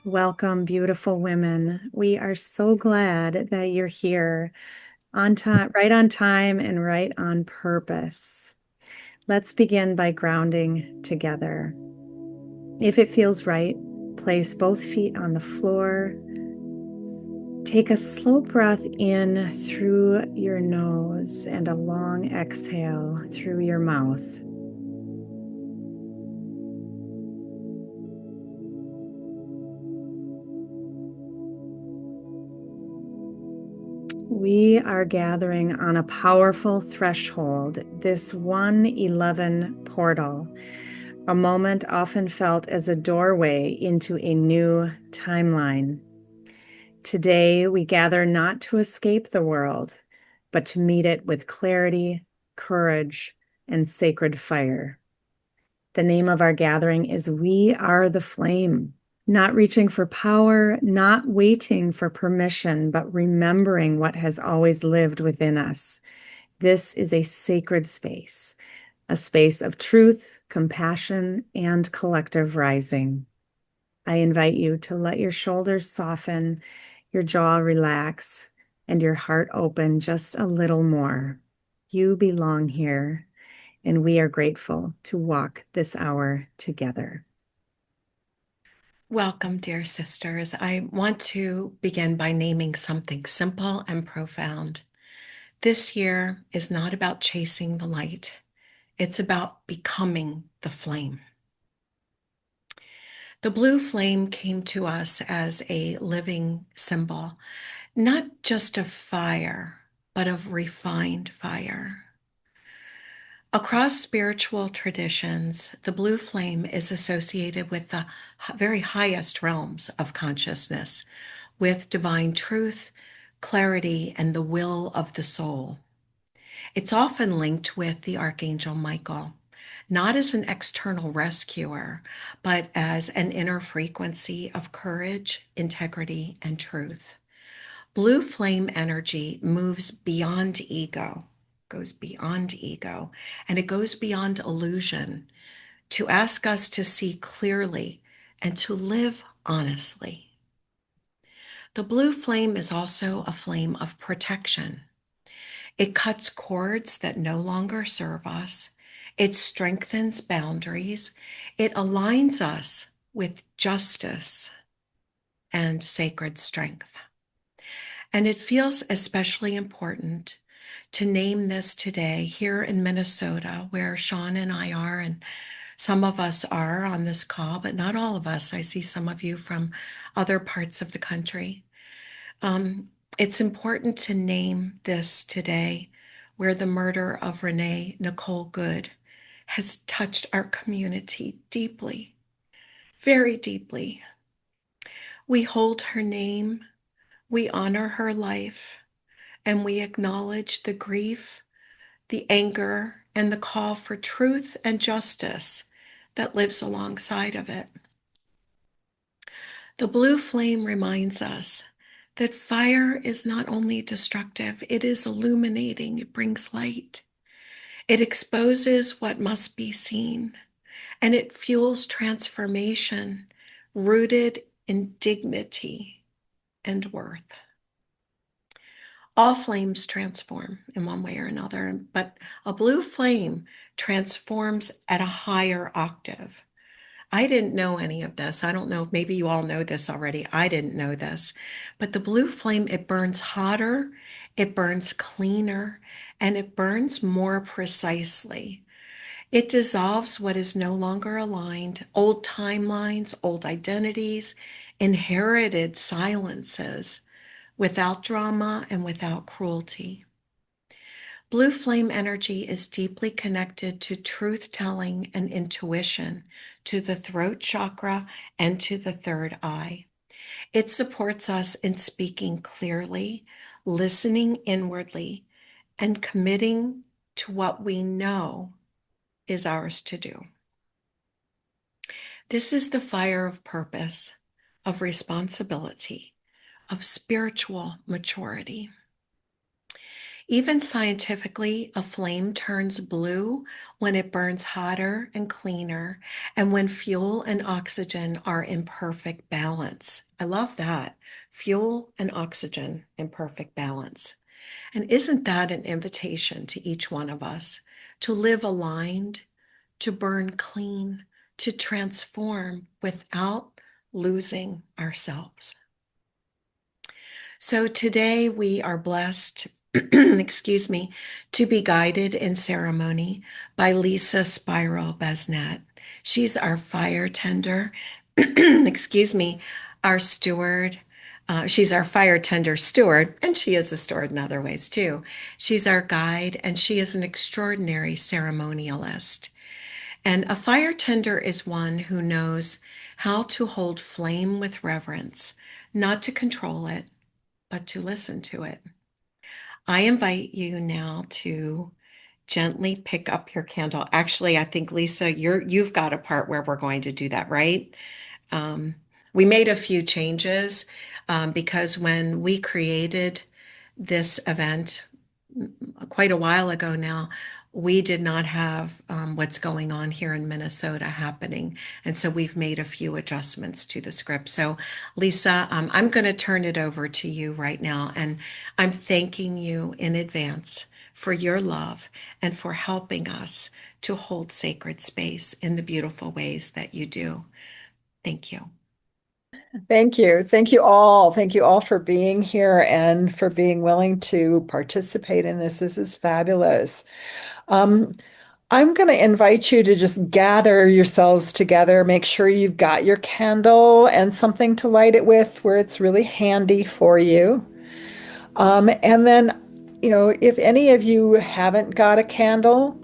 Welcome, beautiful women. We are so glad that you're here on time, right on time and right on purpose. Let's begin by grounding together. If it feels right, place both feet on the floor. Take a slow breath in through your nose and a long exhale through your mouth. We are gathering on a powerful threshold, this 111 portal, a moment often felt as a doorway into a new timeline. Today, we gather not to escape the world, but to meet it with clarity, courage, and sacred fire. The name of our gathering is We Are the Flame. Not reaching for power, not waiting for permission, but remembering what has always lived within us. This is a sacred space, a space of truth, compassion, and collective rising. I invite you to let your shoulders soften, your jaw relax, and your heart open just a little more. You belong here, and we are grateful to walk this hour together. Welcome, dear sisters. I want to begin by naming something simple and profound. This year is not about chasing the light, it's about becoming the flame. The blue flame came to us as a living symbol, not just of fire, but of refined fire. Across spiritual traditions, the blue flame is associated with the very highest realms of consciousness, with divine truth, clarity, and the will of the soul. It's often linked with the Archangel Michael, not as an external rescuer, but as an inner frequency of courage, integrity, and truth. Blue flame energy moves beyond ego, goes beyond ego, and it goes beyond illusion to ask us to see clearly and to live honestly. The blue flame is also a flame of protection. It cuts cords that no longer serve us. It strengthens boundaries. It aligns us with justice and sacred strength. And it feels especially important to name this today here in Minnesota, where Sean and I are, and some of us are on this call, but not all of us. I see some of you from other parts of the country. It's important to name this today, where the murder of Renee Nicole Good has touched our community deeply, very deeply. We hold her name, we honor her life, and we acknowledge the grief, the anger, and the call for truth and justice that lives alongside of it. The blue flame reminds us that fire is not only destructive, it is illuminating, it brings light. It exposes what must be seen, and it fuels transformation rooted in dignity and worth. All flames transform in one way or another, but a blue flame transforms at a higher octave. I didn't know any of this. I don't know, maybe you all know this already. I didn't know this. But the blue flame, it burns hotter, it burns cleaner, and it burns more precisely. It dissolves what is no longer aligned, old timelines, old identities, inherited silences, without drama and without cruelty. Blue flame energy is deeply connected to truth telling and intuition, to the throat chakra, and to the third eye. It supports us in speaking clearly, listening inwardly, and committing to what we know is ours to do. This is the fire of purpose, of responsibility, of spiritual maturity. Even scientifically, a flame turns blue when it burns hotter and cleaner, and when fuel and oxygen are in perfect balance. I love that. Fuel and oxygen in perfect balance. And isn't that an invitation to each one of us to live aligned, to burn clean, to transform without losing ourselves? So today we are blessed, excuse me, to be guided in ceremony by Lisa Spiral Besnett. She's our fire tender, excuse me, our steward. She's our fire tender steward, and she is a steward in other ways too. She's our guide, and she is an extraordinary ceremonialist. And a fire tender is one who knows how to hold flame with reverence, not to control it, but to listen to it. I invite you now to gently pick up your candle. Actually, I think Lisa, you've got a part where we're going to do that, right? Um, we made a few changes because when we created this event quite a while ago now, we did not have what's going on here in Minnesota happening. And so we've made a few adjustments to the script. So, Lisa, I'm going to turn it over to you right now. And I'm thanking you in advance for your love and for helping us to hold sacred space in the beautiful ways that you do. Thank you. Thank you. Thank you all. Thank you all for being here and for being willing to participate in this. This is fabulous. I'm going to invite you to just gather yourselves together. Make sure you've got your candle and something to light it with where it's really handy for you. And then, if any of you haven't got a candle,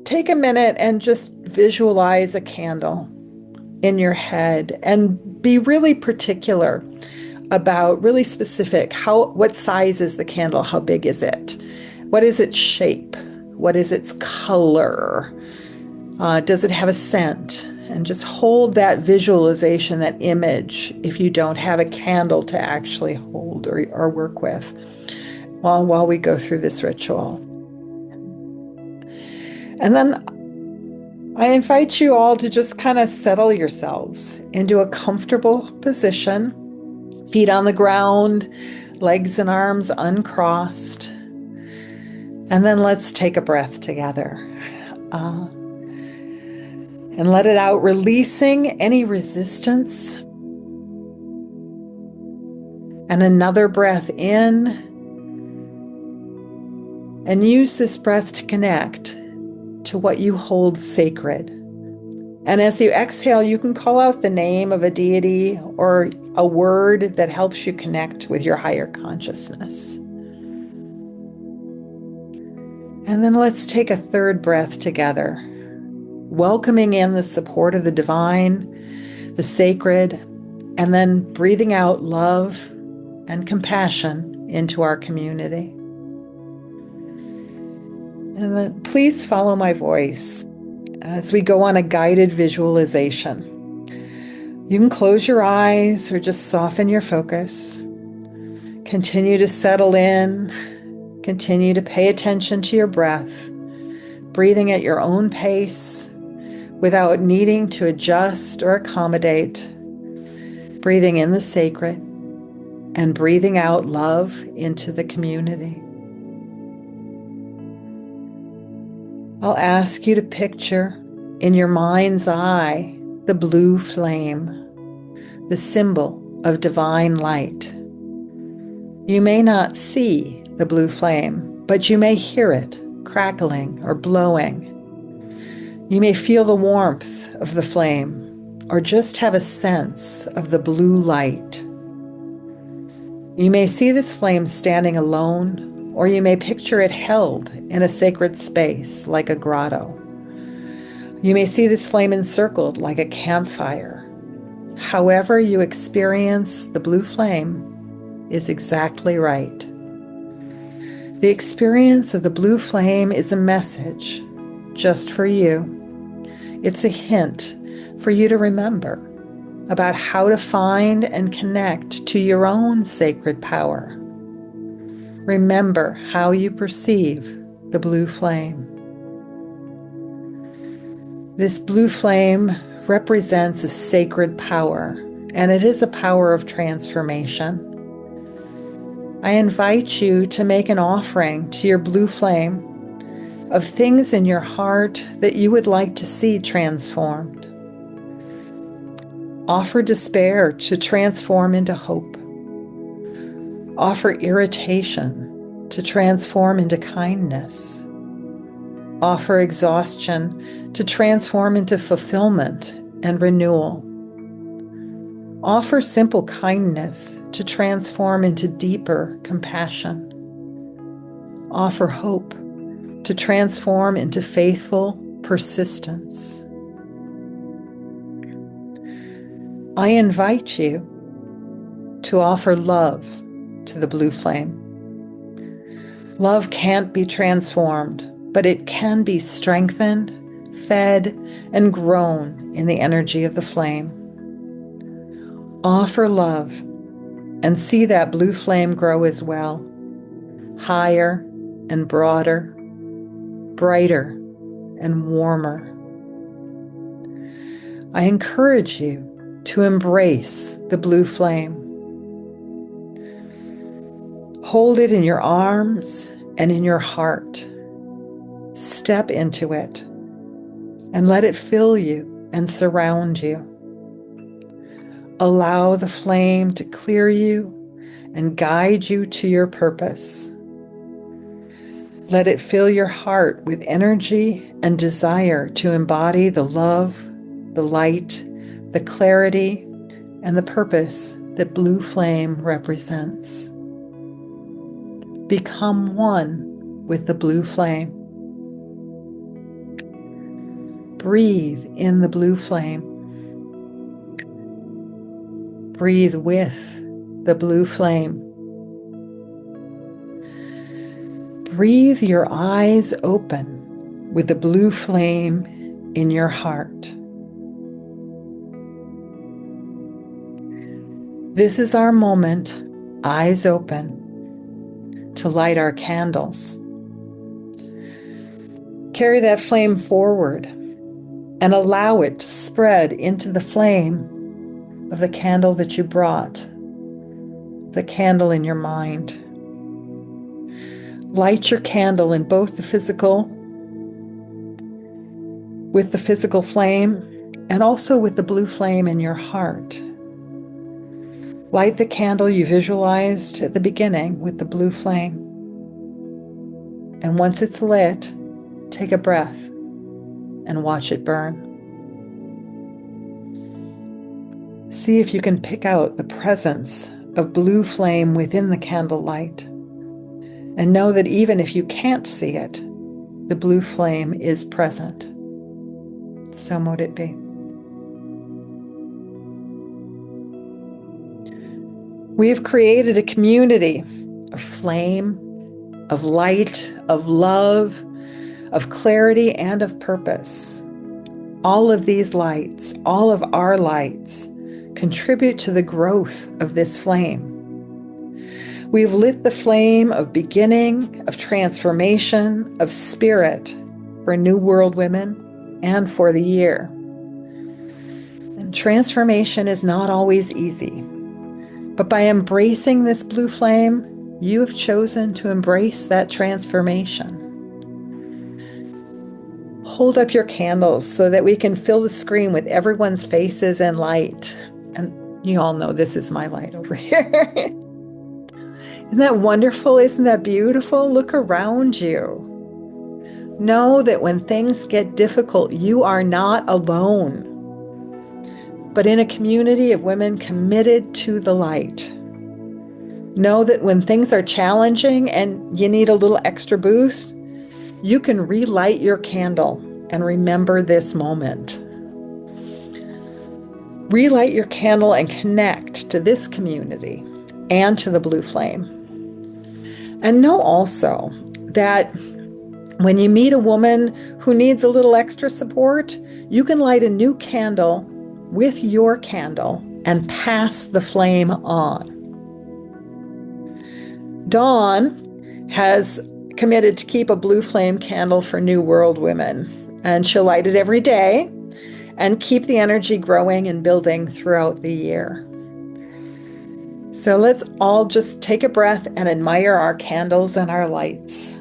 take a minute and just visualize a candle in your head and be really particular about really specific what size is the candle, how big is it, what is its shape, what is its color, does it have a scent, and just hold that visualization, that image, if you don't have a candle to actually hold or work with while we go through this ritual. And then I invite you all to just kind of settle yourselves into a comfortable position, feet on the ground, legs and arms uncrossed. And then let's take a breath together. And let it out, releasing any resistance. And another breath in. And use this breath to connect to what you hold sacred. And as you exhale, you can call out the name of a deity or a word that helps you connect with your higher consciousness. And then let's take a third breath together, welcoming in the support of the divine, the sacred, and then breathing out love and compassion into our community. And then please follow my voice as we go on a guided visualization. You can close your eyes or just soften your focus. Continue to settle in. Continue to pay attention to your breath, breathing at your own pace without needing to adjust or accommodate. Breathing in the sacred and breathing out love into the community. I'll ask you to picture in your mind's eye the blue flame, the symbol of divine light. You may not see the blue flame, but you may hear it crackling or blowing. You may feel the warmth of the flame or just have a sense of the blue light. You may see this flame standing alone, or you may picture it held in a sacred space like a grotto. You may see this flame encircled like a campfire. However you experience the blue flame is exactly right. The experience of the blue flame is a message just for you. It's a hint for you to remember about how to find and connect to your own sacred power. remember how you perceive the blue flame. This blue flame represents a sacred power, and it is a power of transformation. I invite you to make an offering to your blue flame of things in your heart that you would like to see transformed. Offer despair to transform into hope. Offer irritation to transform into kindness. Offer exhaustion to transform into fulfillment and renewal. Offer simple kindness to transform into deeper compassion. Offer hope to transform into faithful persistence. I invite you to offer love to the blue flame. Love can't be transformed, but it can be strengthened, fed, and grown in the energy of the flame. Offer love and see that blue flame grow as well, higher and broader, brighter and warmer. I encourage you to embrace the blue flame. Hold it in your arms and in your heart. Step into it and let it fill you and surround you. Allow the flame to clear you and guide you to your purpose. Let it fill your heart with energy and desire to embody the love, the light, the clarity, and the purpose that blue flame represents. Become one with the blue flame. Breathe in the blue flame. Breathe with the blue flame. Breathe your eyes open with the blue flame in your heart. This is our moment, eyes open, to light our candles. Carry that flame forward and allow it to spread into the flame of the candle that you brought, the candle in your mind. Light your candle in both the physical, with the physical flame, and also with the blue flame in your heart. Light the candle you visualized at the beginning with the blue flame. And once it's lit, take a breath and watch it burn. See if you can pick out the presence of blue flame within the candlelight. And know that even if you can't see it, the blue flame is present. So mote it be. We have created a community of flame, of light, of love, of clarity, and of purpose. All of these lights, all of our lights, contribute to the growth of this flame. We've lit the flame of beginning, of transformation, of spirit for New World women and for the year. And transformation is not always easy. But by embracing this blue flame, you have chosen to embrace that transformation. Hold up your candles so that we can fill the screen with everyone's faces and light. And you all know this is my light over here. Isn't that wonderful? Isn't that beautiful? Look around you. Know that when things get difficult, you are not alone, but in a community of women committed to the light. Know that when things are challenging and you need a little extra boost, you can relight your candle and remember this moment. Relight your candle and connect to this community and to the blue flame. And know also that when you meet a woman who needs a little extra support, you can light a new candle with your candle and pass the flame on. Dawn has committed to keep a blue flame candle for New World Women. And she'll light it every day and keep the energy growing and building throughout the year. So let's all just take a breath and admire our candles and our lights.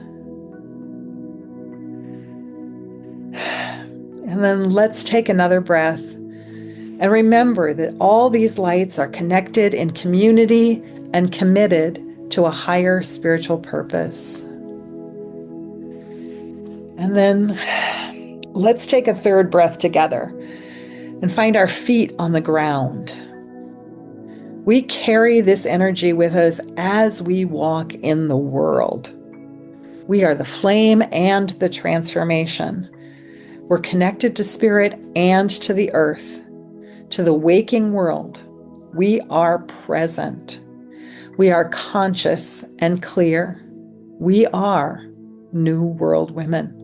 And then let's take another breath and remember that all these lights are connected in community and committed to a higher spiritual purpose. And then let's take a third breath together and find our feet on the ground. We carry this energy with us as we walk in the world. We are the flame and the transformation. We're connected to spirit and to the earth, to the waking world. We are present. We are conscious and clear. We are New World Women.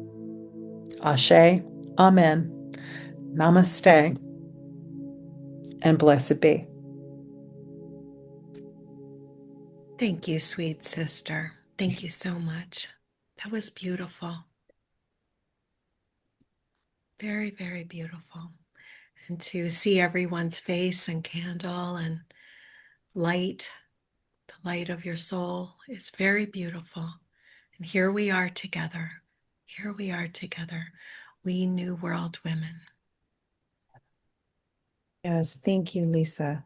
Ashe, Amen, Namaste, and blessed be. Thank you, sweet sister. Thank you so much. That was beautiful. Very, very beautiful. And to see everyone's face and candle and light, the light of your soul is very beautiful. And here we are together. Here we are together. We New World Women. Yes, thank you, Lisa.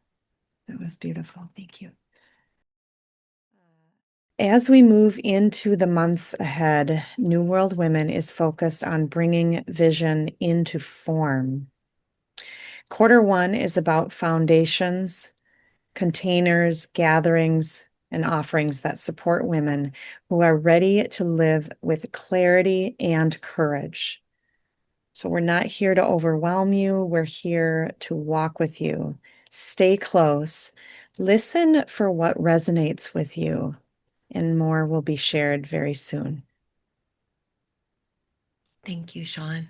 That was beautiful. Thank you. As we move into the months ahead, New World Women is focused on bringing vision into form. Quarter one is about foundations, containers, gatherings, and offerings that support women who are ready to live with clarity and courage. So we're not here to overwhelm you. We're here to walk with you. Stay close. Listen for what resonates with you, and more will be shared very soon. Thank you, Sean.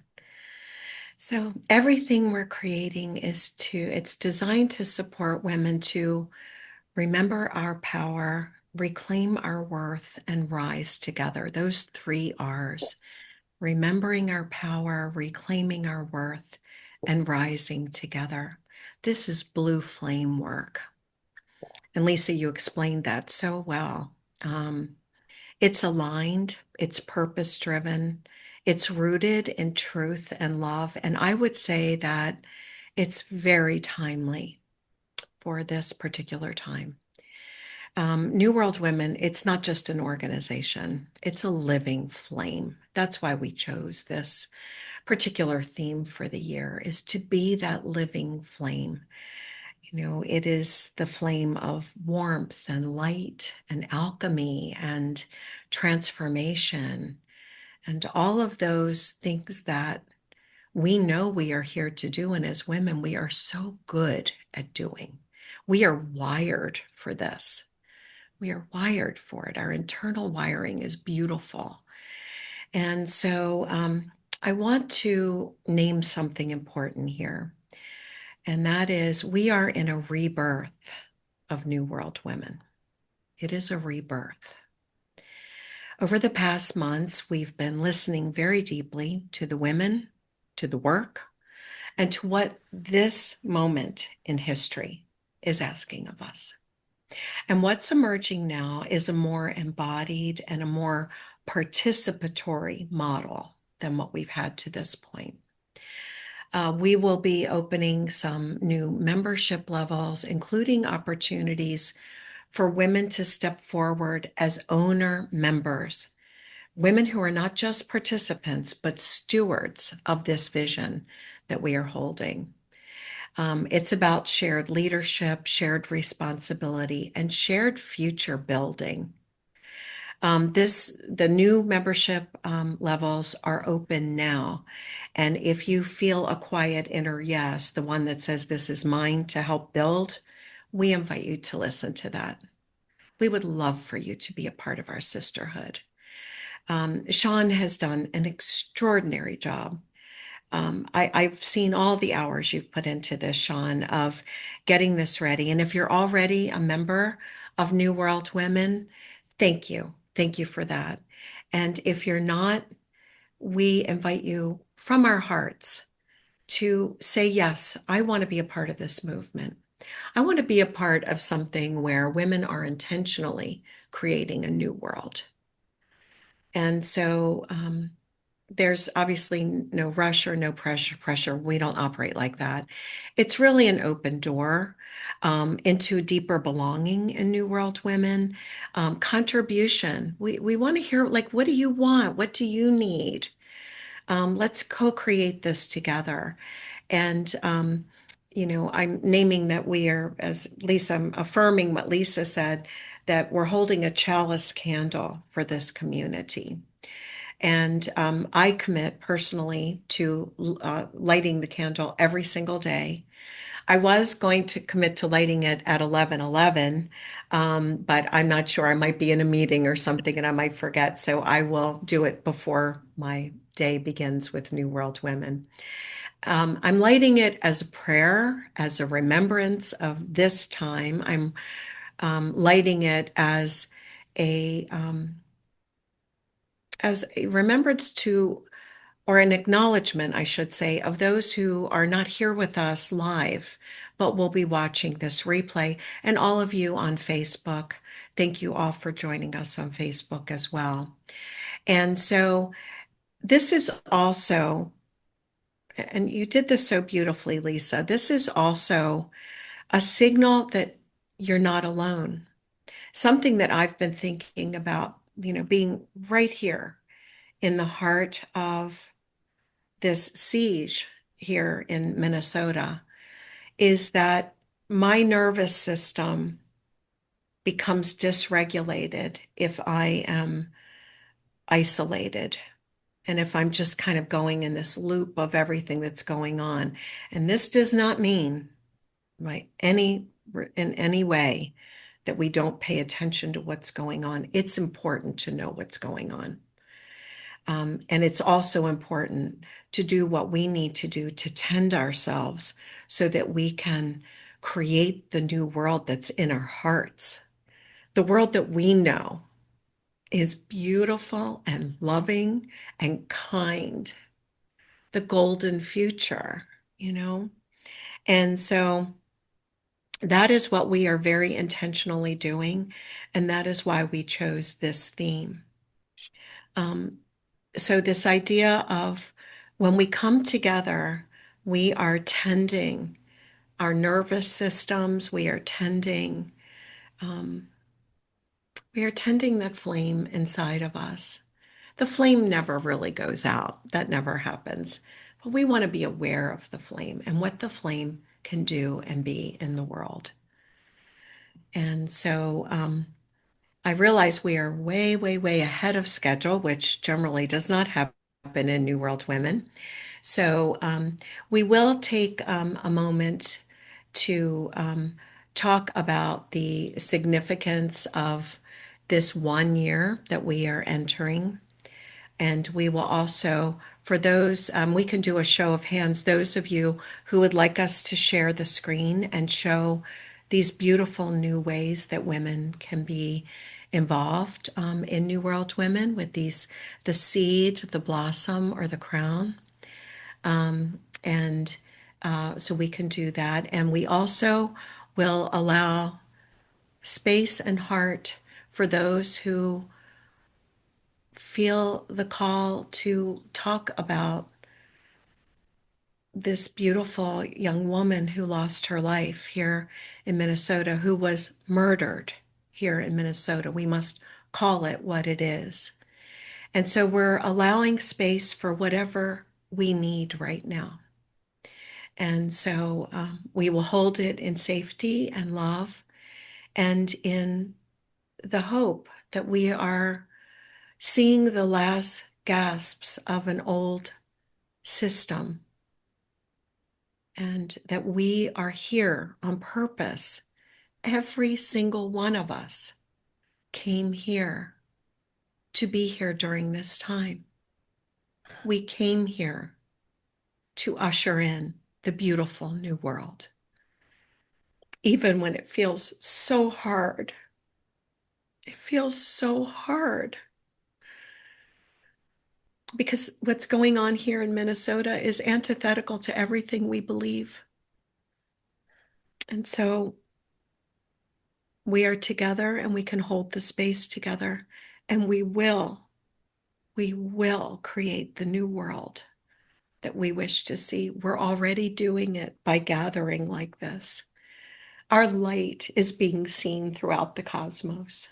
So everything we're creating it's designed to support women to remember our power, reclaim our worth, and rise together. Those 3 R's: remembering our power, reclaiming our worth, and rising together. This is blue flame work. And Lisa, you explained that so well. It's aligned, it's purpose driven, it's rooted in truth and love. And I would say that it's very timely for this particular time. New World Women, it's not just an organization, it's a living flame. That's why we chose this particular theme for the year, is to be that living flame. You know, it is the flame of warmth and light and alchemy and transformation and all of those things that we know we are here to do. And as women, we are so good at doing. We are wired for this. We are wired for it. Our internal wiring is beautiful. And so I want to name something important here. And that is, we are in a rebirth of New World Women. It is a rebirth. Over the past months, we've been listening very deeply to the women, to the work, and to what this moment in history is asking of us. And what's emerging now is a more embodied and a more participatory model than what we've had to this point. We will be opening some new membership levels, including opportunities for women to step forward as owner members, women who are not just participants, but stewards of this vision that we are holding. It's about shared leadership, shared responsibility, and shared future building. The new membership levels are open now. And if you feel a quiet inner yes, the one that says this is mine to help build, we invite you to listen to that. We would love for you to be a part of our sisterhood. Sean has done an extraordinary job. I've seen all the hours you've put into this, Sean, of getting this ready. And if you're already a member of New World Women, thank you. thank you for that. And if you're not, we invite you from our hearts to say, yes, I want to be a part of this movement. I want to be a part of something where women are intentionally creating a new world. And so there's obviously no rush or no pressure. We don't operate like that. It's really an open door into deeper belonging in New World Women. Contribution. We want to hear, like, what do you want? What do you need? Let's co-create this together. And I'm naming that we are, as Lisa, I'm affirming what Lisa said, that we're holding a chalice candle for this community. And I commit personally to lighting the candle every single day. I was going to commit to lighting it at 11:11, but I'm not sure. I might be in a meeting or something and I might forget. So I will do it before my day begins with New World Women. I'm lighting it as a prayer, as a remembrance of this time. I'm lighting it a um, as a remembrance to, or an acknowledgement, I should say, of those who are not here with us live, but will be watching this replay, and all of you on Facebook. Thank you all for joining us on Facebook as well. And so this is also, and you did this so beautifully, Lisa, this is also a signal that you're not alone. Something that I've been thinking about, being right here in the heart of this siege here in Minnesota, is that my nervous system becomes dysregulated if I am isolated and if I'm just kind of going in this loop of everything that's going on. And this does not mean in any way that we don't pay attention to what's going on. It's important to know what's going on. And it's also important to do what we need to do to tend ourselves so that we can create the new world that's in our hearts. The world that we know is beautiful and loving and kind, the golden future, And so that is what we are very intentionally doing. And that is why we chose this theme. So this idea of when we come together, we are tending our nervous systems, we are tending that flame inside of us. The flame never really goes out. That never happens. But we want to be aware of the flame and what the flame can do and be in the world. And so I realize we are way, way, way ahead of schedule, which generally does not happen in New World Women. So we will take a moment to talk about the significance of this 1 year that we are entering. And we will also, for those, we can do a show of hands, those of you who would like us to share the screen and show these beautiful new ways that women can be involved in New World Women with the seed, the blossom, or the crown. And so we can do that. And we also will allow space and heart for those who feel the call to talk about this beautiful young woman who lost her life here in Minnesota, who was murdered here in Minnesota. We must call it what it is. And so we're allowing space for whatever we need right now. And so we will hold it in safety and love and in the hope that we are seeing the last gasps of an old system and that we are here on purpose. Every single one of us came here to be here during this time. We came here to usher in the beautiful new world. Even when it feels so hard, It feels so hard because what's going on here in Minnesota is antithetical to everything we believe. And so we are together and we can hold the space together, and we will create the new world that we wish to see. We're already doing it by gathering like this. Our light is being seen throughout the cosmos.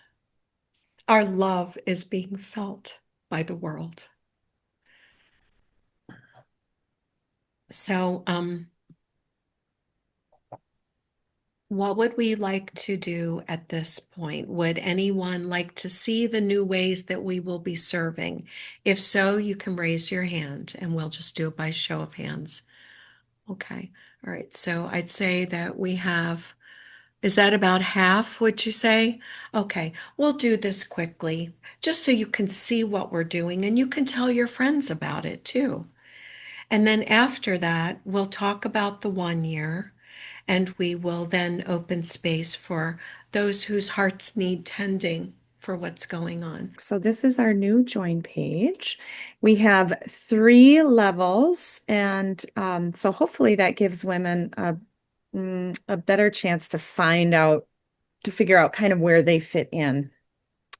Our love is being felt by the world. So, what would we like to do at this point? Would anyone like to see the new ways that we will be serving? If so, you can raise your hand and we'll just do it by show of hands. Okay. All right. So I'd say that we have, is that about half, would you say? Okay. We'll do this quickly just so you can see what we're doing and you can tell your friends about it too. And then after that, we'll talk about the 1 year. And we will then open space for those whose hearts need tending for what's going on. So this is our new join page. We have 3 levels, and so hopefully that gives women a better chance to figure out kind of where they fit in.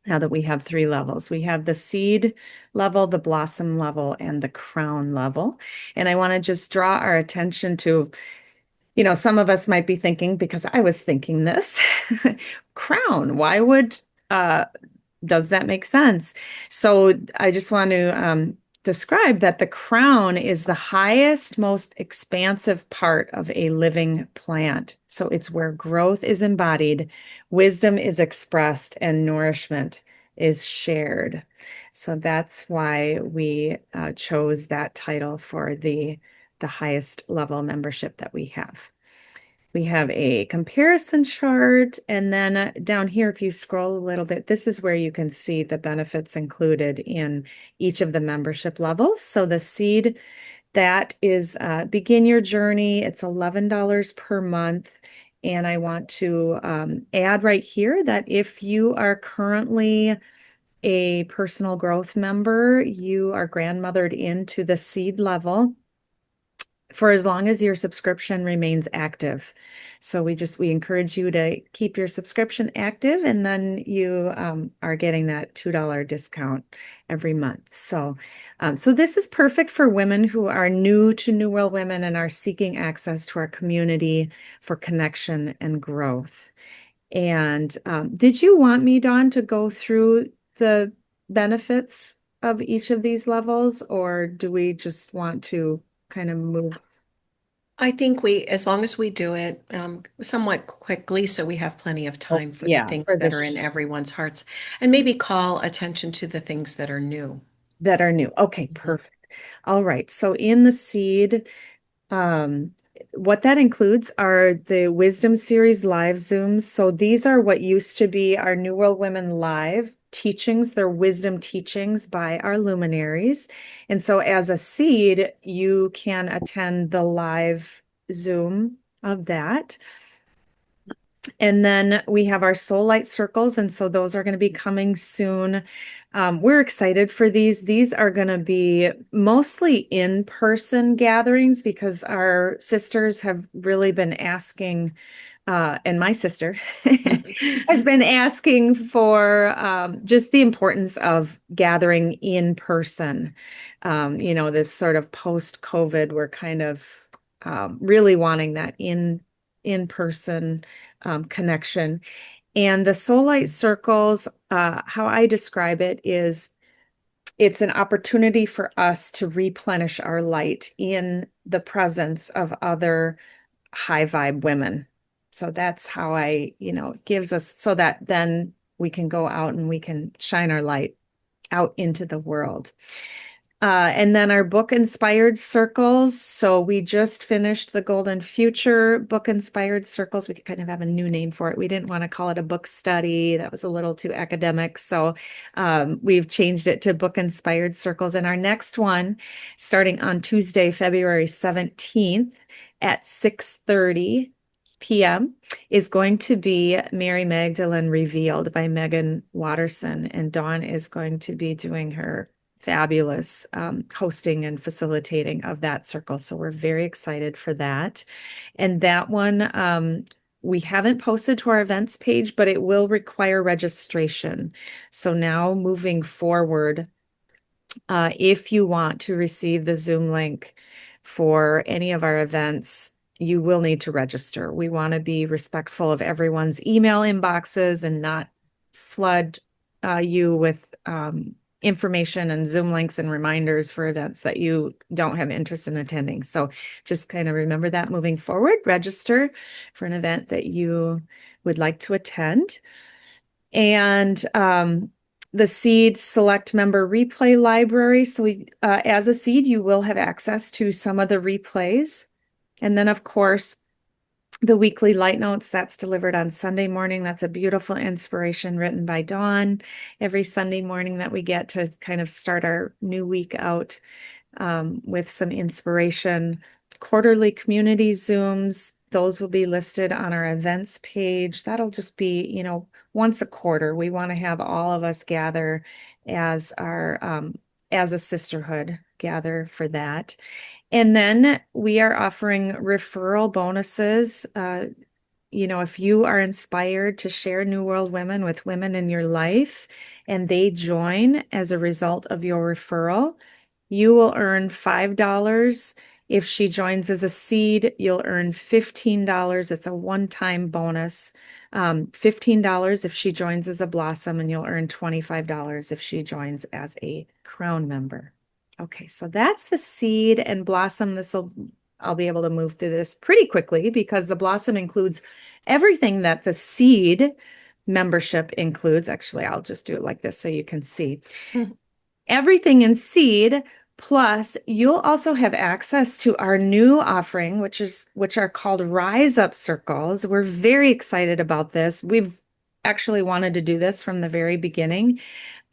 Now that we have 3 levels, we have the seed level, the blossom level, and the crown level. And I want to just draw our attention to, some of us might be thinking, because I was thinking this, crown, why would does that make sense? So I just want to describe that the crown is the highest, most expansive part of a living plant. So it's where growth is embodied, wisdom is expressed, and nourishment is shared. So that's why we chose that title for the highest level membership that we have. We have a comparison chart, and then down here, if you scroll a little bit, this is where you can see the benefits included in each of the membership levels. So the seed, that is begin your journey. It's $11 per month. And I want to add right here that if you are currently a personal growth member, you are grandmothered into the seed level for as long as your subscription remains active. So we encourage you to keep your subscription active, and then you are getting that $2 discount every month. So this is perfect for women who are new to New World Women and are seeking access to our community for connection and growth. And did you want me, Dawn, to go through the benefits of each of these levels, or do we just want to kind of move? I think as long as we do it somewhat quickly, so we have plenty of Oh, time for the yeah, things for that are in everyone's hearts, and maybe call attention to the things that are new. that are new. Okay, Mhm. perfect. All right. So in the seed, um, what that includes are the Wisdom Series live Zooms. So these are what used to be our New World Women live teachings. They're wisdom teachings by our luminaries. And so as a seed, you can attend the live Zoom of that. And then we have our soul light circles. And so those are going to be coming soon. We're excited for these. These are going to be mostly in-person gatherings because our sisters have really been asking, and my sister has been asking for just the importance of gathering in person. This sort of post-COVID, we're kind of really wanting that in-person connection. And the soul light circles, how I describe it is it's an opportunity for us to replenish our light in the presence of other high vibe women. So that's how it gives us so that then we can go out and we can shine our light out into the world. And then our book inspired circles. So we just finished the Golden Future book inspired circles. We kind of have a new name for it. We didn't want to call it a book study. That was a little too academic. So we've changed it to book inspired circles. And our next one, starting on Tuesday, February 17th at 6:30 p.m. is going to be Mary Magdalene Revealed by Megan Watterson. And Dawn is going to be doing her fabulous hosting and facilitating of that circle. So we're very excited for that. And that one, we haven't posted to our events page, but it will require registration. So now moving forward, if you want to receive the Zoom link for any of our events, you will need to register. We want to be respectful of everyone's email inboxes and not flood you with information and Zoom links and reminders for events that you don't have interest in attending. So just kind of remember that moving forward. Register for an event that you would like to attend. And the Seed Select Member Replay Library. So as a Seed, you will have access to some of the replays. And then, of course, the weekly light notes, that's delivered on Sunday morning. That's a beautiful inspiration written by Dawn every Sunday morning that we get to kind of start our new week out with some inspiration. Quarterly community Zooms, those will be listed on our events page. That'll just be, once a quarter. We want to have all of us gather as as a sisterhood, gather for that. And then we are offering referral bonuses. If you are inspired to share New World Women with women in your life and they join as a result of your referral, you will earn $5. If she joins as a seed, you'll earn $15. It's a one-time bonus. $15 if she joins as a blossom, and you'll earn $25 if she joins as a crown member. Okay, so that's the seed and blossom. I'll be able to move through this pretty quickly because the blossom includes everything that the seed membership includes. Actually, I'll just do it like this so you can see. Everything in seed, plus you'll also have access to our new offering, which are called Rise Up Circles. We're very excited about this. We've actually wanted to do this from the very beginning.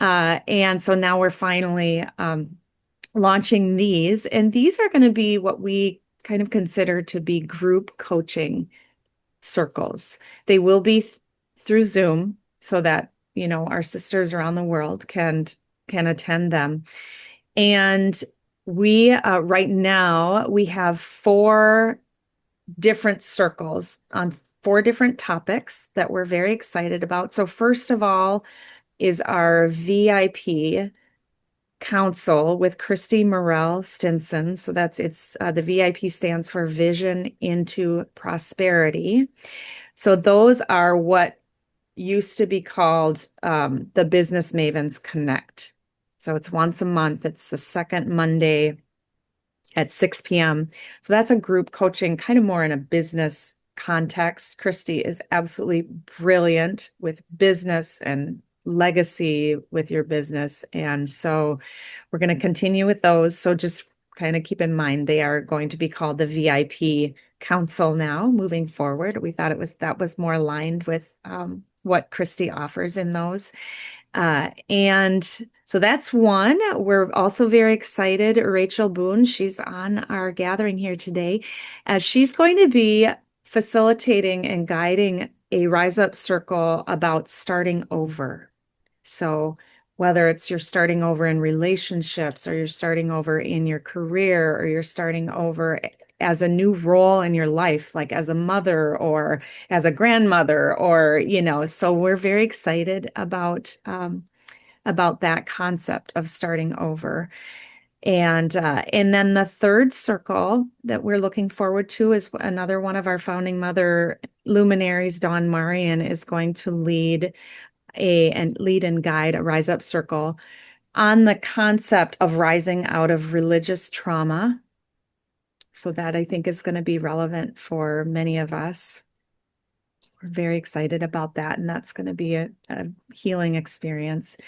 And so now we're finally launching these, and these are going to be what we kind of consider to be group coaching circles. They will be through Zoom so that, our sisters around the world can attend them. And we, right now, we have 4 different circles on 4 different topics that we're very excited about. So first of all is our VIP Council with Christy Morell Stinson. So the VIP stands for Vision into Prosperity. So those are what used to be called the Business Mavens Connect. So it's once a month. It's the second Monday at 6 p.m. So that's a group coaching, kind of more in a business context. Christy is absolutely brilliant with business and legacy with your business. And so we're going to continue with those. So just kind of keep in mind, they are going to be called the VIP Council now moving forward. We thought that was more aligned with what Christy offers in those. And so that's one. We're also very excited. Rachel Boone, she's on our gathering here today. She's going to be facilitating and guiding a Rise Up Circle about starting over. So whether it's you're starting over in relationships, or you're starting over in your career, or you're starting over as a new role in your life, like as a mother or as a grandmother, or, so we're very excited about that concept of starting over. And then the third circle that we're looking forward to is another one of our founding mother luminaries, Dawn Marion, is going to lead and guide a Rise Up Circle on the concept of rising out of religious trauma. So that I think is going to be relevant for many of us. We're very excited about that, and that's going to be a healing experience.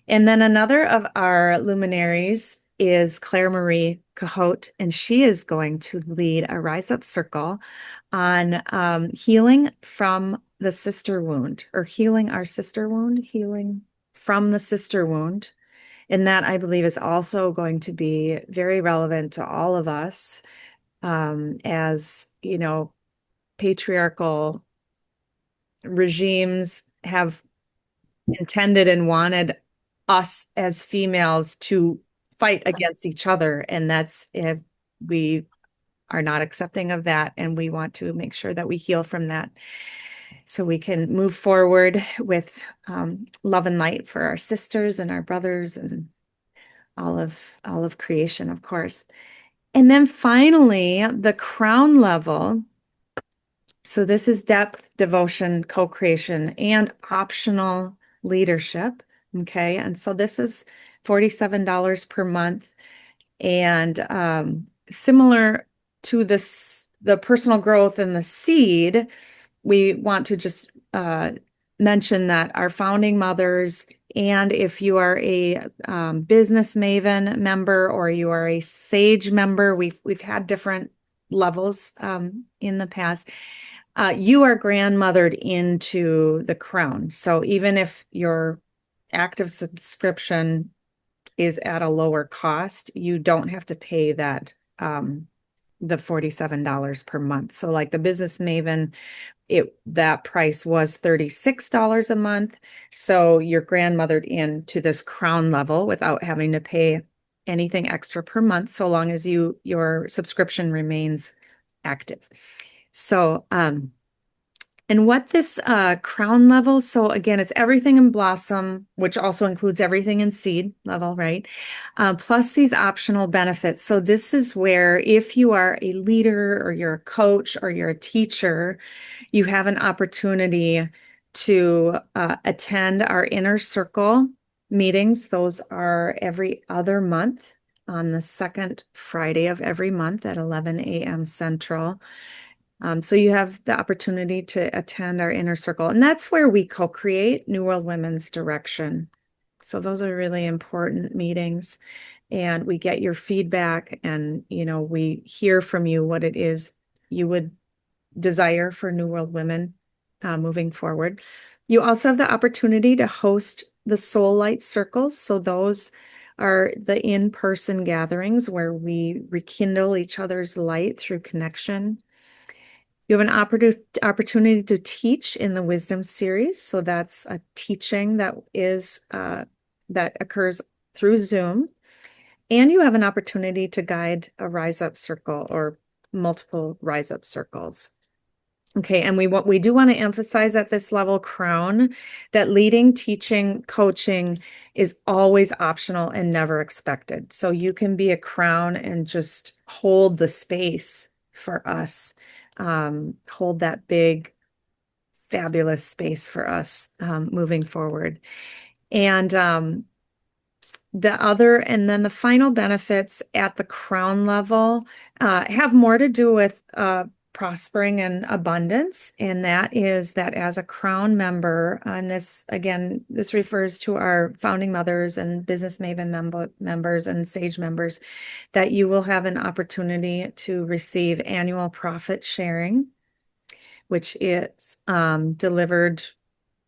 And then another of our luminaries is Claire Marie Cahote, and she is going to lead a Rise Up Circle on healing from the sister wound, or healing our sister wound, healing from the sister wound. And that, I believe, is also going to be very relevant to all of us, as patriarchal regimes have intended and wanted us as females to fight against each other. And that's if we are not accepting of that. And we want to make sure that we heal from that so we can move forward with love and light for our sisters and our brothers and all of creation, of course. And then finally, the crown level. So this is depth, devotion, co-creation, and optional leadership. Okay. And so this is $47 per month. And similar to the personal growth and the seed, we want to just mention that our founding mothers, and if you are a business maven member or you are a sage member, we've had different levels in the past. You are grandmothered into the crown. So even if your active subscription is at a lower cost, you don't have to pay that the $47 per month. So like the Business Maven, that price was $36 a month. So you're grandmothered into this crown level without having to pay anything extra per month, so long as your subscription remains active. So and what this crown level, so again, it's everything in blossom, which also includes everything in seed level, right? Plus these optional benefits. So this is where if you are a leader or you're a coach or you're a teacher, you have an opportunity to attend our inner circle meetings. Those are every other month on the second Friday of every month at 11 a.m. Central. So you have the opportunity to attend our inner circle, and that's where we co-create New World Women's direction. So those are really important meetings, and we get your feedback, and we hear from you what it is you would desire for New World Women moving forward. You also have the opportunity to host the Soul Light Circles. So those are the in-person gatherings where we rekindle each other's light through connection. You have an opportunity to teach in the Wisdom series. So that's a teaching that occurs through Zoom. And you have an opportunity to guide a Rise Up circle or multiple Rise Up circles. Okay, and we do want to emphasize at this level crown that leading, teaching, coaching is always optional and never expected. So you can be a crown and just hold the space for us. Hold that big, fabulous space for us moving forward. And then the final benefits at the crown level have more to do with prospering and abundance. And that is that as a crown member, and this refers to our founding mothers and Business Maven members and Sage members, that you will have an opportunity to receive annual profit sharing, which is delivered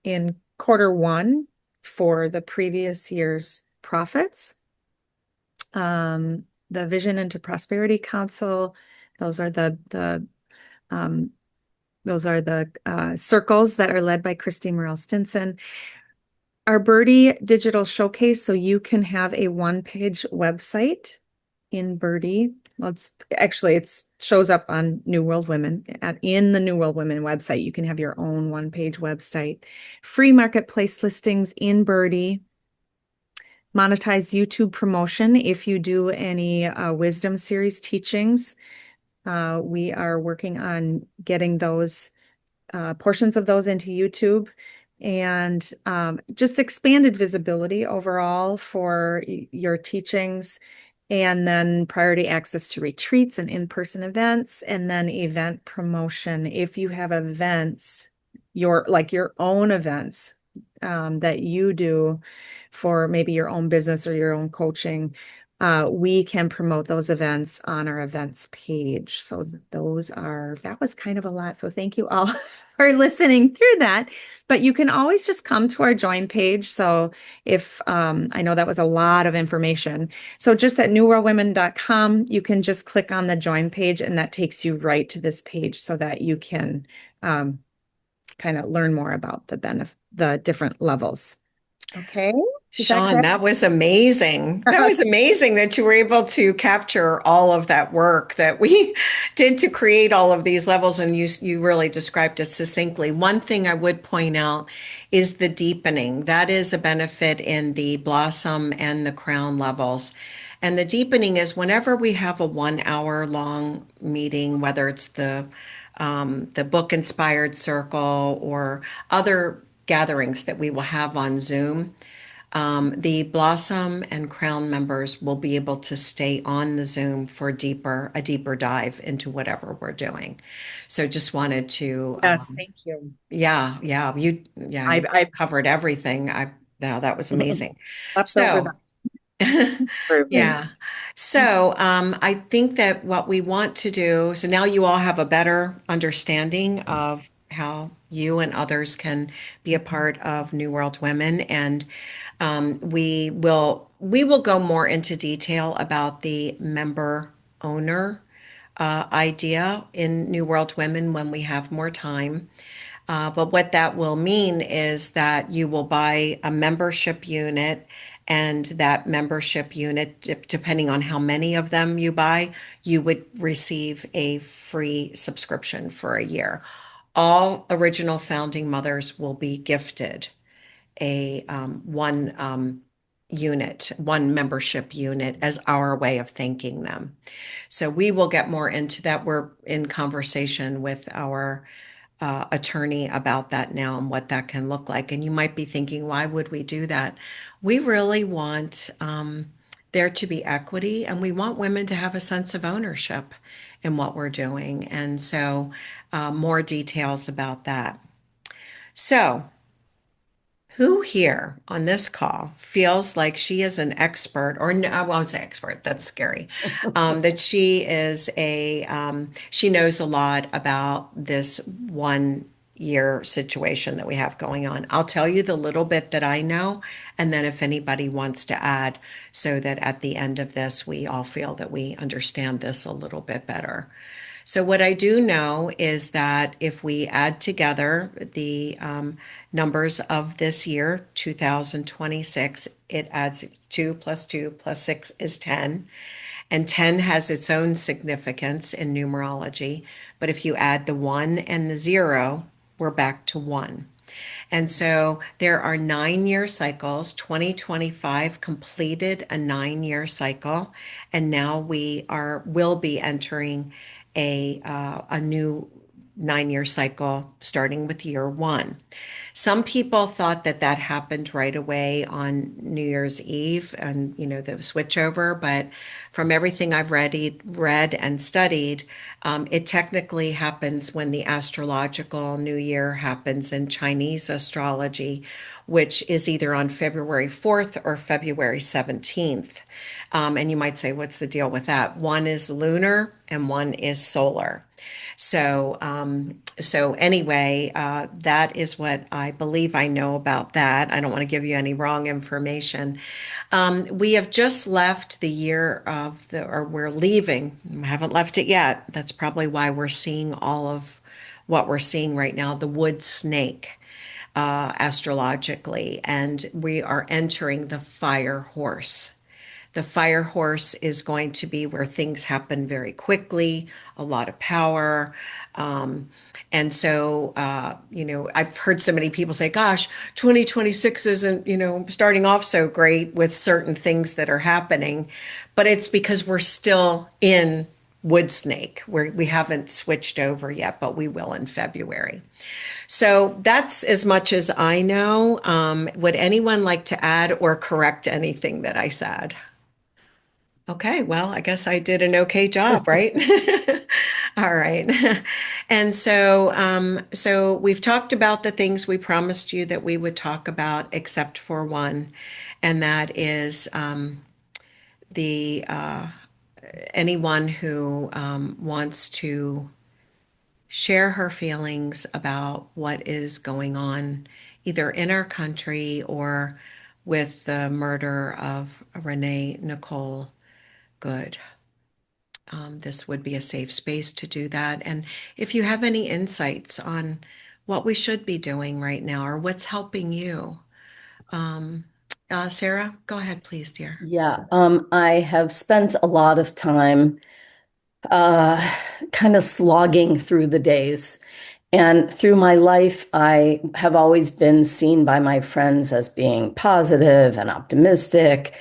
in quarter 1 for the previous year's profits. The Vision into Prosperity Council, those are the circles that are led by Christy Morrell Stinson. Our Birdie Digital Showcase, so you can have a one-page website in Birdie. Well, it shows up on New World Women. In the New World Women website, you can have your own one-page website. Free marketplace listings in Birdie. Monetize YouTube promotion if you do any Wisdom series teachings. We are working on getting those portions of those into YouTube, and just expanded visibility overall for your teachings, and then priority access to retreats and in-person events, and then event promotion. If you have events, your own events that you do for maybe your own business or your own coaching, we can promote those events on our events page. So that was kind of a lot. So thank you all for listening through that. But you can always just come to our join page. So if I know that was a lot of information. So just at newworldwomen.com, you can just click on the join page and that takes you right to this page so that you can kind of learn more about the different levels. Okay. Sean, that was amazing. That was amazing that you were able to capture all of that work that we did to create all of these levels, and you really described it succinctly. One thing I would point out is the deepening. That is a benefit in the blossom and the crown levels. And the deepening is whenever we have a 1 hour long meeting, whether it's the book inspired circle or other gatherings that we will have on Zoom. The Blossom and Crown members will be able to stay on the Zoom for a deeper dive into whatever we're doing. So just wanted to, Yes, thank you. you I covered everything. Yeah, that was amazing. left over So, that improvement. yeah. So, I think that what we want to do, so now you all have a better understanding of how you and others can be a part of New World Women, and we will go more into detail about the member owner idea in New World Women when we have more time. But what that will mean is that you will buy a membership unit, and that membership unit, depending on how many of them you buy, you would receive a free subscription for a year. All original founding mothers will be gifted a one membership unit as our way of thanking them. So we will get more into that. We're in conversation with our attorney about that now and what that can look like. And you might be thinking, why would we do that? We really want there to be equity, and we want women to have a sense of ownership in what we're doing. And so more details about that. So who here on this call feels like she is an expert, or no, I won't say expert, that's scary, that she knows a lot about this 1 year situation that we have going on? I'll tell you the little bit that I know, and then if anybody wants to add, so that at the end of this, we all feel that we understand this a little bit better. So, what I do know is that if we add together the numbers of this year, 2026, it adds 2 plus 2 plus 6 is 10. And 10 has its own significance in numerology. But if you add the 1 and the 0, we're back to 1. And so there are 9 year cycles. 2025 completed a 9 year cycle, and now will be entering a new 9 year cycle starting with year 1. Some people thought that that happened right away on New Year's Eve and, the switchover, but from everything I've read and studied, it technically happens when the astrological New Year happens in Chinese astrology, which is either on February 4th or February 17th. And you might say, what's the deal with that? One is lunar and one is solar. So anyway, that is what I believe I know about that. I don't want to give you any wrong information. We have just left the year or we're leaving. We haven't left it yet. That's probably why we're seeing all of what we're seeing right now, the wood snake, astrologically, and we are entering the fire horse. The fire horse is going to be where things happen very quickly, a lot of power. And so, I've heard so many people say, gosh, 2026 isn't, starting off so great with certain things that are happening. But it's because we're still in wood snake, where we haven't switched over yet, but we will in February. So that's as much as I know. Would anyone like to add or correct anything that I said? Okay, well, I guess I did an okay job, right? All right. And so we've talked about the things we promised you that we would talk about, except for one, and that is the anyone who wants to share her feelings about what is going on either in our country or with the murder of Renee Nicole Good. This would be a safe space to do that. And if you have any insights on what we should be doing right now or what's helping you, Sarah, go ahead, please, dear. Yeah, I have spent a lot of time uh, kind of slogging through the days. And through my life, I have always been seen by my friends as being positive and optimistic.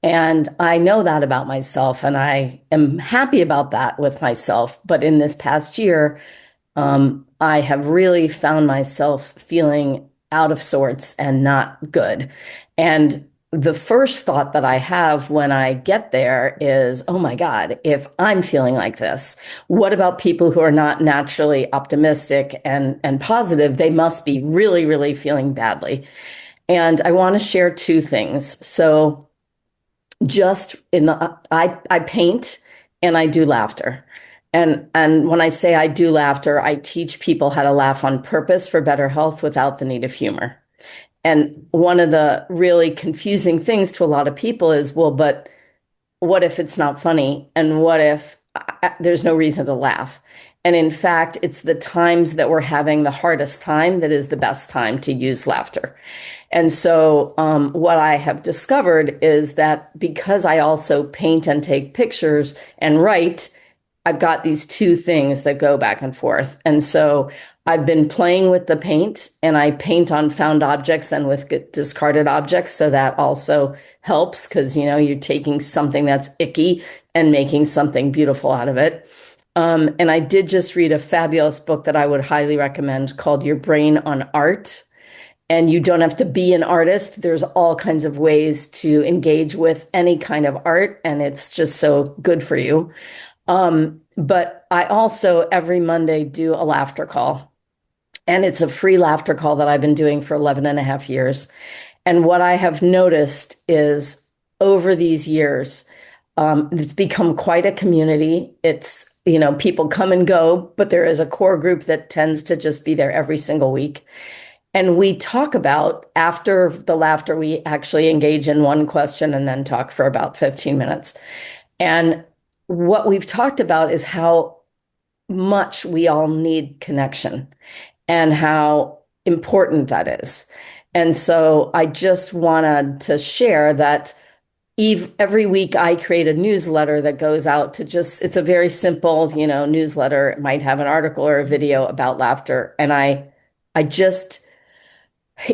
And I know that about myself, and I am happy about that with myself. But in this past year, I have really found myself feeling out of sorts and not good. And the first thought that I have when I get there is, oh my God, if I'm feeling like this, what about people who are not naturally optimistic and positive? They must be really, really feeling badly. And I want to share two things. So just in the I paint and I do laughter. And when I say I do laughter, I teach people how to laugh on purpose for better health without the need of humor. And one of the really confusing things to a lot of people is, well, but what if it's not funny? And what if there's no reason to laugh? And in fact, it's the times that we're having the hardest time that is the best time to use laughter. And so what I have discovered is that because I also paint and take pictures and write, I've got these two things that go back and forth. And so I've been playing with the paint, and I paint on found objects and with discarded objects. So that also helps because, you know, you're taking something that's icky and making something beautiful out of it. And I did just read a fabulous book that I would highly recommend called Your Brain on Art. And you don't have to be an artist. There's all kinds of ways to engage with any kind of art, and it's just so good for you. But I also every Monday do a laughter call. And it's a free laughter call that I've been doing for 11 and a half years. And what I have noticed is over these years, it's become quite a community. It's, you know, people come and go, but there is a core group that tends to just be there every single week. And we talk about, after the laughter, we actually engage in one question and then talk for about 15 minutes. And what we've talked about is how much we all need connection and how important that is. And so I just wanted to share that every week I create a newsletter that goes out to it's a very simple, you know, newsletter. It might have an article or a video about laughter. And I just,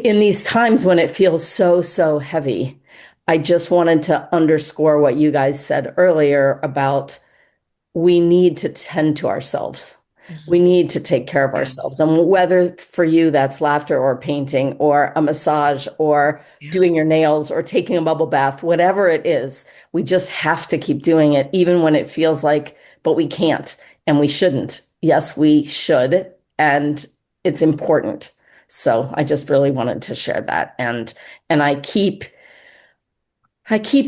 in these times when it feels so, so heavy, I just wanted to underscore what you guys said earlier about we need to tend to ourselves. We need to take care of ourselves. And whether for you that's laughter or painting or a massage or doing your nails or taking a bubble bath, whatever it is, we just have to keep doing it, even when it feels like, but we can't and we shouldn't. Yes, we should. And it's important. So I just really wanted to share that. And I keep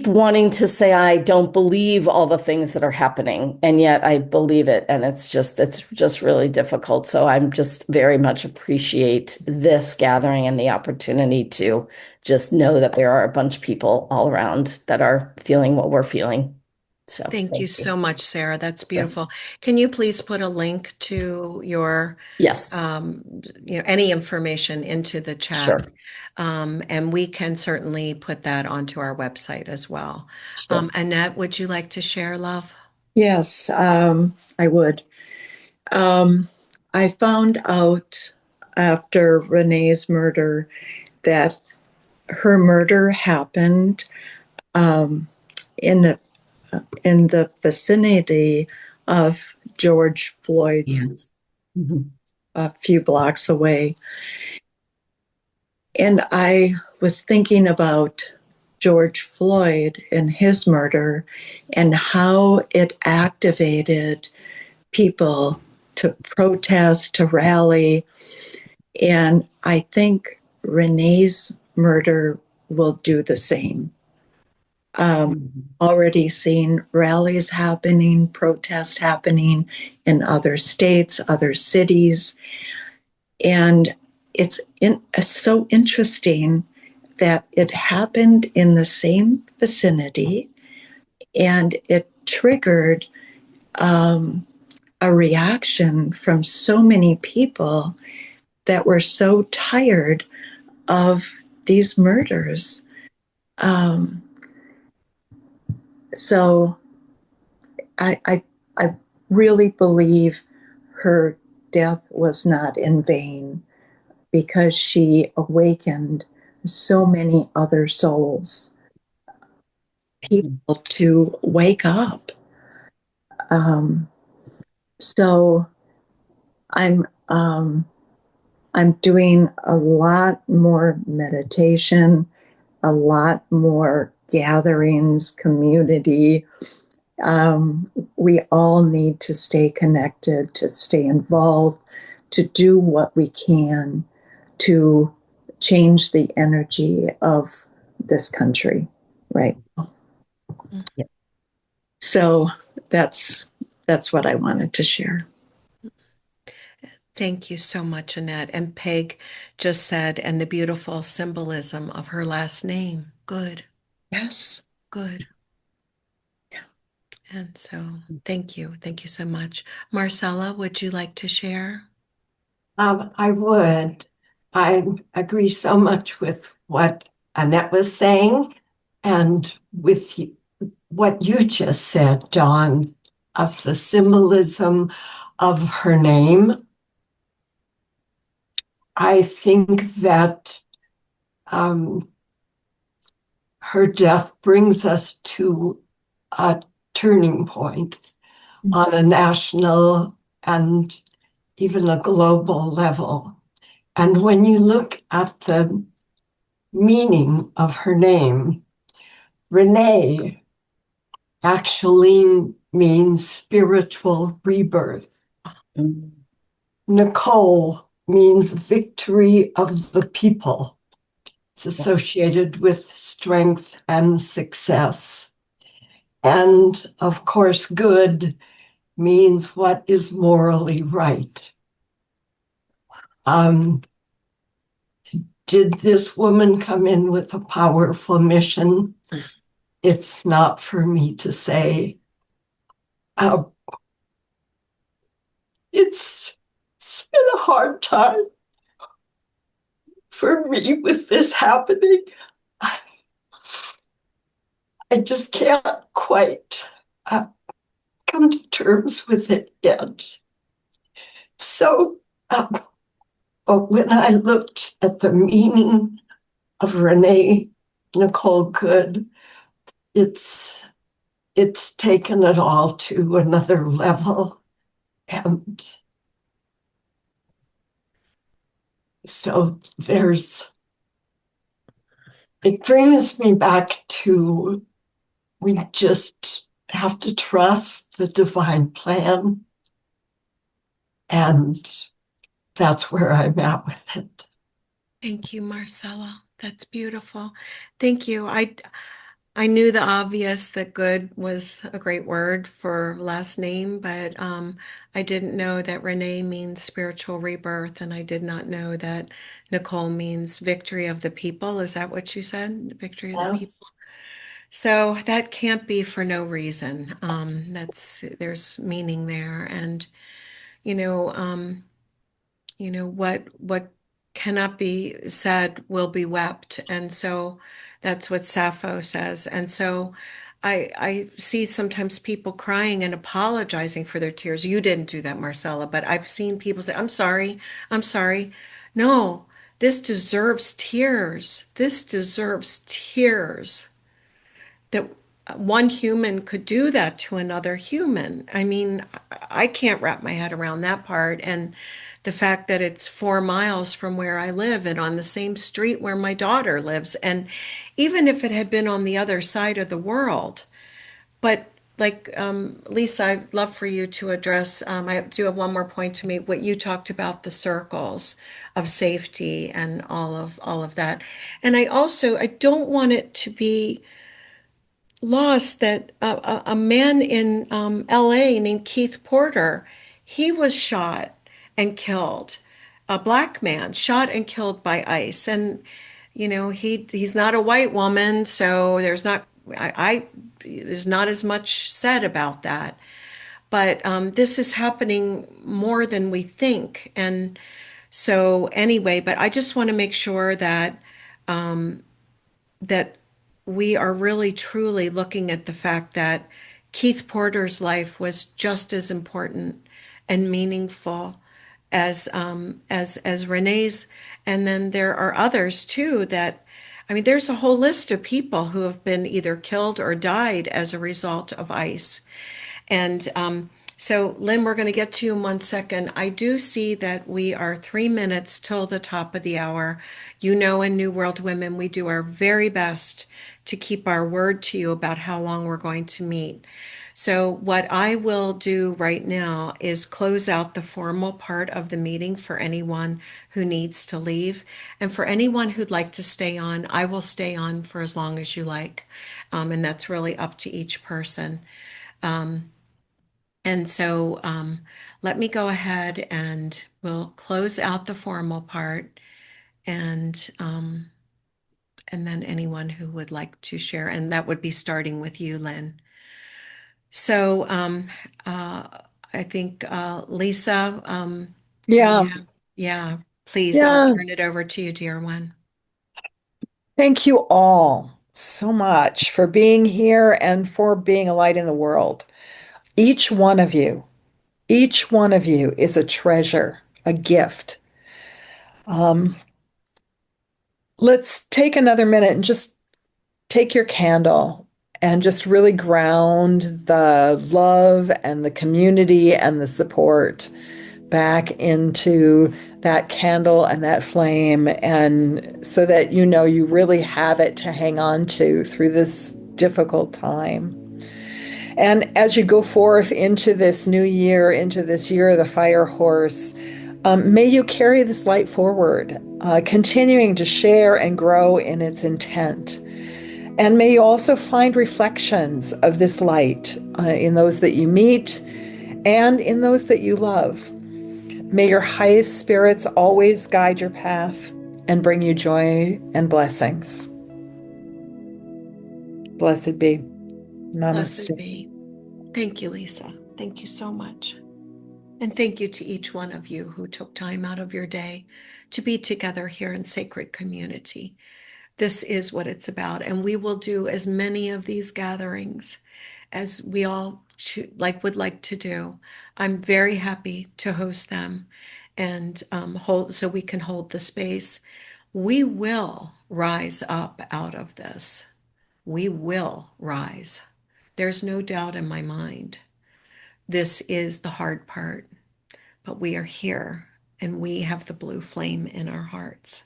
wanting to say I don't believe all the things that are happening, and yet I believe it, and it's just really difficult. So I'm just very much appreciate this gathering and the opportunity to just know that there are a bunch of people all around that are feeling what we're feeling. So thank you so much, Sarah. That's beautiful. Can you please put a link to your yes, you know, any information into the chat? Sure. And we can certainly put that onto our website as well. Sure. Annette, would you like to share, love? Yes, I would. I found out after Renee's murder that her murder happened in the vicinity of George Floyd's, Yes. a few blocks away. And I was thinking about George Floyd and his murder and how it activated people to protest, to rally. And I think Renee's murder will do the same. Already seen rallies happening, protests happening in other states, other cities. And it's so interesting that it happened in the same vicinity and it triggered a reaction from so many people that were so tired of these murders. So I really believe her death was not in vain because she awakened so many other souls, people to wake up. So I'm doing a lot more meditation, a lot more gatherings, community. We all need to stay connected, to stay involved, to do what we can to change the energy of this country right now. Yeah. So that's what I wanted to share. Thank you so much, Annette. And Peg just said, and the beautiful symbolism of her last name, Good. Yes. Good. And so thank you. Thank you so much. Marcella, would you like to share? I would. I agree so much with what Annette was saying and with what you just said, Dawn, of the symbolism of her name. I think that her death brings us to a turning point on a national and even a global level. And when you look at the meaning of her name, Renee actually means spiritual rebirth. Nicole means victory of the people. It's associated with strength and success. And of course, good means what is morally right. Did this woman come in with a powerful mission? It's not for me to say. It's been a hard time for me with this happening. I just can't quite come to terms with it yet. So, but when I looked at the meaning of Renee Nicole Good, it's taken it all to another level. And so it brings me back to, we just have to trust the divine plan. And that's where I'm at with it. Thank you, Marcella. That's beautiful. Thank you. I knew the obvious that good was a great word for last name, but I didn't know that Renee means spiritual rebirth, and I did not know that Nicole means victory of the people. Is that what you said? Victory of the people. So that can't be for no reason. There's meaning there, and you know, what cannot be said will be wept, and so that's what Sappho says. And so I see sometimes people crying and apologizing for their tears. You didn't do that, Marcella, but I've seen people say, I'm sorry, I'm sorry. No, this deserves tears. This deserves tears. That one human could do that to another human. I mean, I can't wrap my head around that part. And the fact that it's 4 miles from where I live and on the same street where my daughter lives. And even if it had been on the other side of the world, but like Lisa, I'd love for you to address. I do have one more point to make. What you talked about, the circles of safety and all of that, and I don't want it to be loss that a man in LA named Keith Porter, he was shot and killed. A black man shot and killed by ICE. And, he's not a white woman, so there's not as much said about that. But this is happening more than we think. And so anyway, but I just want to make sure that we are really truly looking at the fact that Keith Porter's life was just as important and meaningful as Renee's, and then there are others too that, I mean, there's a whole list of people who have been either killed or died as a result of ICE. And so, Lynn, we're going to get to you in 1 second. I do see that we are 3 minutes till the top of the hour. In New World Women, we do our very best to keep our word to you about how long we're going to meet. So, what I will do right now is close out the formal part of the meeting for anyone who needs to leave. And for anyone who'd like to stay on, I will stay on for as long as you like. And that's really up to each person. And so let me go ahead and we'll close out the formal part, and then anyone who would like to share, and that would be starting with you, Lynn. So I think Lisa, Yeah. yeah, please, I'll Yeah. turn it over to you, dear one. Thank you all so much for being here and for being a light in the world. Each one of you, each one of you is a treasure, a gift. Let's take another minute and just take your candle and just really ground the love and the community and the support back into that candle and that flame, and so that you really have it to hang on to through this difficult time. And as you go forth into this new year, into this year of the fire horse, may you carry this light forward, continuing to share and grow in its intent. And may you also find reflections of this light in those that you meet and in those that you love. May your highest spirits always guide your path and bring you joy and blessings. Blessed be. Namaste. Blessed be. Thank you, Lisa. Thank you so much. And thank you to each one of you who took time out of your day to be together here in sacred community. This is what it's about. And we will do as many of these gatherings as we all would like to do. I'm very happy to host them and so we can hold the space. We will rise up out of this. We will rise. There's no doubt in my mind. This is the hard part, but we are here and we have the blue flame in our hearts.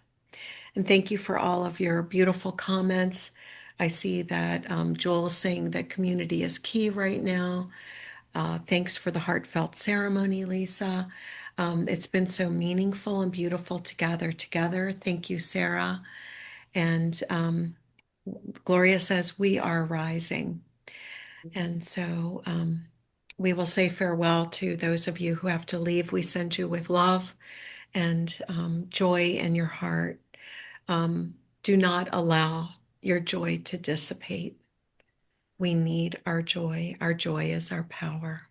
And thank you for all of your beautiful comments. I see that Joel is saying that community is key right now. Thanks for the heartfelt ceremony, Lisa. It's been so meaningful and beautiful to gather together. Thank you, Sarah. And Gloria says, we are rising. And so we will say farewell to those of you who have to leave. We send you with love and joy in your heart. Do not allow your joy to dissipate. We need our joy. Our joy is our power.